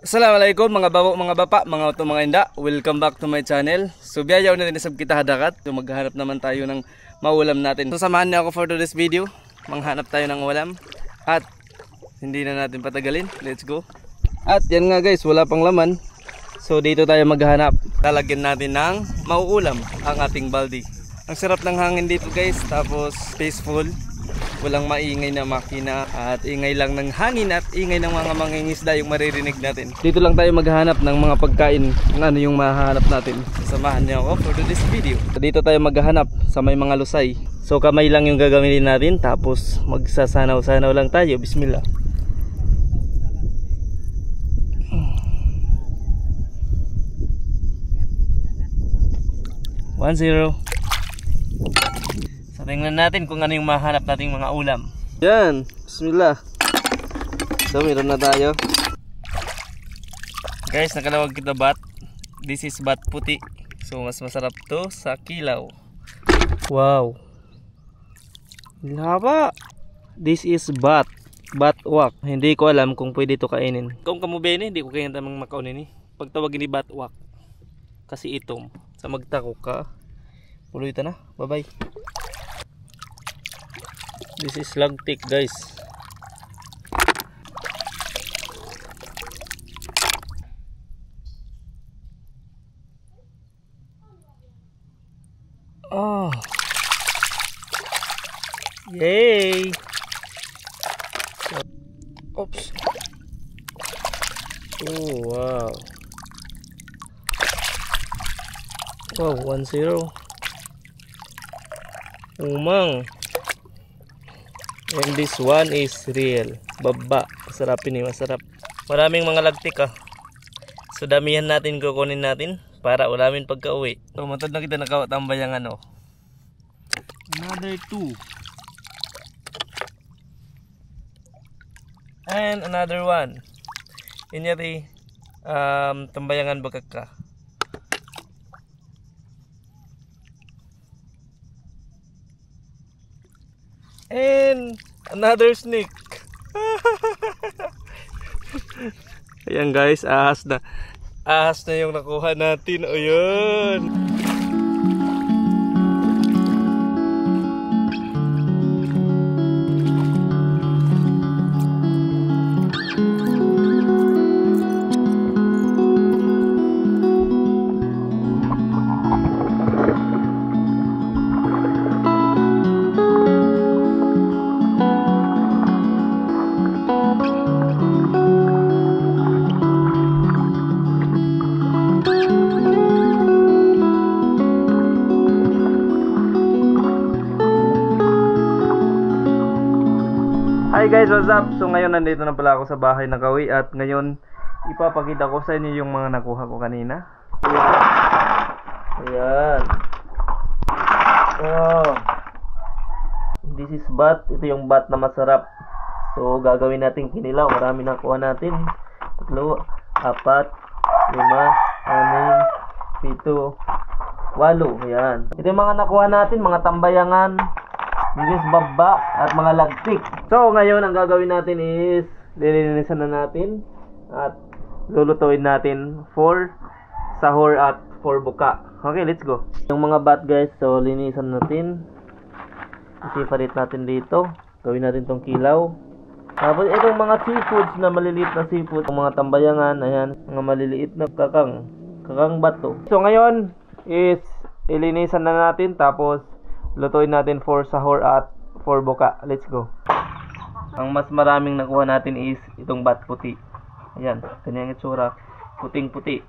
Assalamualaikum mga babo, mga bapa, mga auto, mga inda. Welcome back to my channel. So biyayaw na din sa kita hadakat. So maghanap naman tayo ng maulam natin. So samahan niyo ako for today's video. Manghanap tayo ng ulam. At hindi na natin patagalin. Let's go. At yan nga guys, wala pang laman. So dito tayo maghanap. Lalagyan natin ng mauulam ang ating balde. Ang sarap ng hangin dito guys. Tapos peaceful. Walang maingay na makina at ingay lang ng hangin at ingay ng mga mangingisda yung maririnig natin. Dito lang tayo maghahanap ng mga pagkain kung ano yung mahahanap natin. Samahan niyo ako for this video. Dito tayo maghahanap sa may mga lusay. So kamay lang yung gagamitin natin tapos magsasanaw-sanaw lang tayo. Bismillah. One zero. So tingnan natin kung ano yung mahanap nating mga ulam. Yan, bismillah. So meron na tayo. Guys, nakalawag kita bat. This is bat puti. So mas masarap to sa kilaw. Wow. Laba. This is bat. Batwak. Hindi ko alam kung pwede to kainin. Kung kamubene, hindi ko kaya tamang makaunin eh. Pagtawagin ni batwak. Kasi itom. Sa magtako ka. Puloy ta na. Bye bye. This is lagtik guys. Oh. Yay. Oops. Oh wow. Wow, 1-0. Umang. And this one is real. Baba. Masarap ini, masarap. Maraming mga lagtik ah. So damihan natin, kukunin natin para ulamin pagka uwi. So matod na kita nakawatambay ang ano. Another 2. And another 1. Inyari tambayangan bagak ka. And another snake. Ayan guys, ahas na. Ahas na yung nakuha natin. Ayan. Hi guys, what's up? So ngayon nandito na pala ako sa bahay ng Kawi at ngayon ipapakita ko sa inyo yung mga nakuha ko kanina. Ayan. Oh. This is bat. Ito yung bat na masarap. So gagawin natin kinilaw. Marami nakuha natin. 3, 4, 5, 6, 7, 8. Ayan. Ito yung mga nakuha natin, mga tambayangan. This is baba at mga lagtik. So ngayon ang gagawin natin is lilinisan na natin at lulutuin natin for sahur at for buka. Okay, let's go. Yung mga bat guys, so linisan natin. Isipalit natin dito. Gawin natin tong kilaw. Tapos itong mga seafoods na maliliit na seafood, mga tambayangan, ayan, mga maliliit na kakang bato. So ngayon is ilinisan na natin tapos lutuin natin for sahur at for buka. Let's go. Ang mas maraming nakuha natin is itong bat puti. Ayan, kanyang itsura. Puting puti.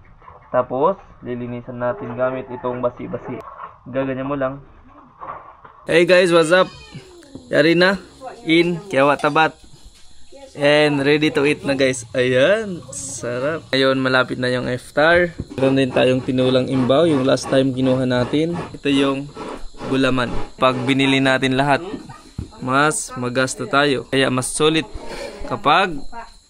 Tapos, lilinisan natin gamit itong basi-basi. Gaganyan mo lang. Hey guys, what's up? Yari na. In, kiawa tabat. And ready to eat na guys. Ayan, sarap. Ngayon, malapit na yung iftar. Meron din tayong tinulang imbaw. Yung last time kinuha natin. Ito yung gulaman. Pag binili natin lahat, mas magasto tayo. Kaya mas solid kapag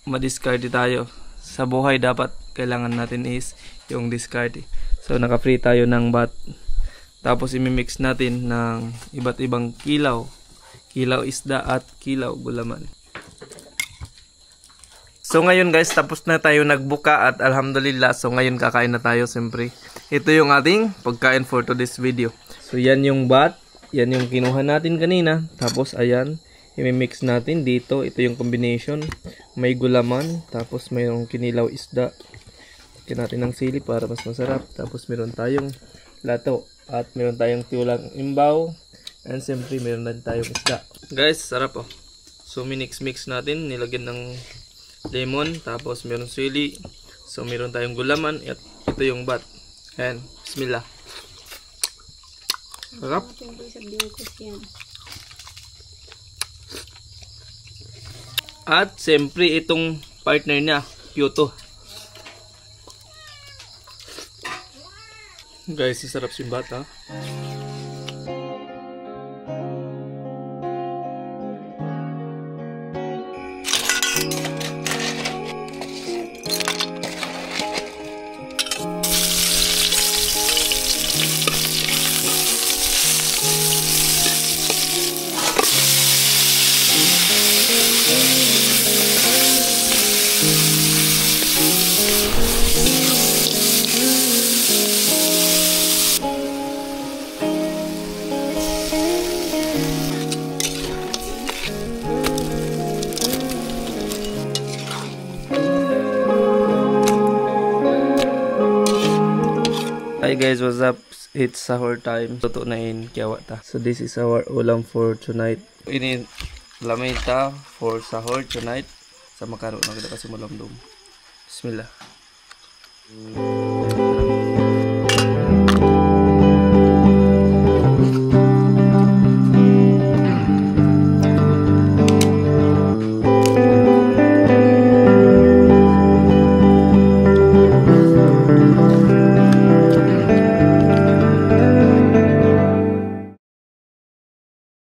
ma-discard tayo. Sa buhay dapat kailangan natin is yung discard. So naka-free tayo ng bat. Tapos imimix natin ng iba't ibang kilaw. Kilaw isda at kilaw gulaman. So ngayon guys, tapos na tayo nagbuka at alhamdulillah. So ngayon kakain na tayo siyempre. Ito yung ating pagkain for today's video. So yan yung bat. Yan yung kinuha natin kanina. Tapos ayan, i-mix natin dito. Ito yung combination. May gulaman. Tapos mayroong kinilaw isda. Lagyan natin ng sili para mas masarap. Tapos meron tayong lato. At meron tayong tiulang imbaw. And siyempre meron na tayong isda. Guys, sarap oh. So minix natin. Nilagyan ng lemon. Tapos meron sili. So meron tayong gulaman. At ito yung bat. Ayan. Bismillah. Sarap. At siyempre itong partner niya. Pyoto. Guys, sarap si bata. Hi guys, what's up? It's sahur time. Tuto na in kiawata. So this is our ulam for tonight. Ini lamita for sahur tonight. Sa makaro na kita kasi malamdom. Bismillah.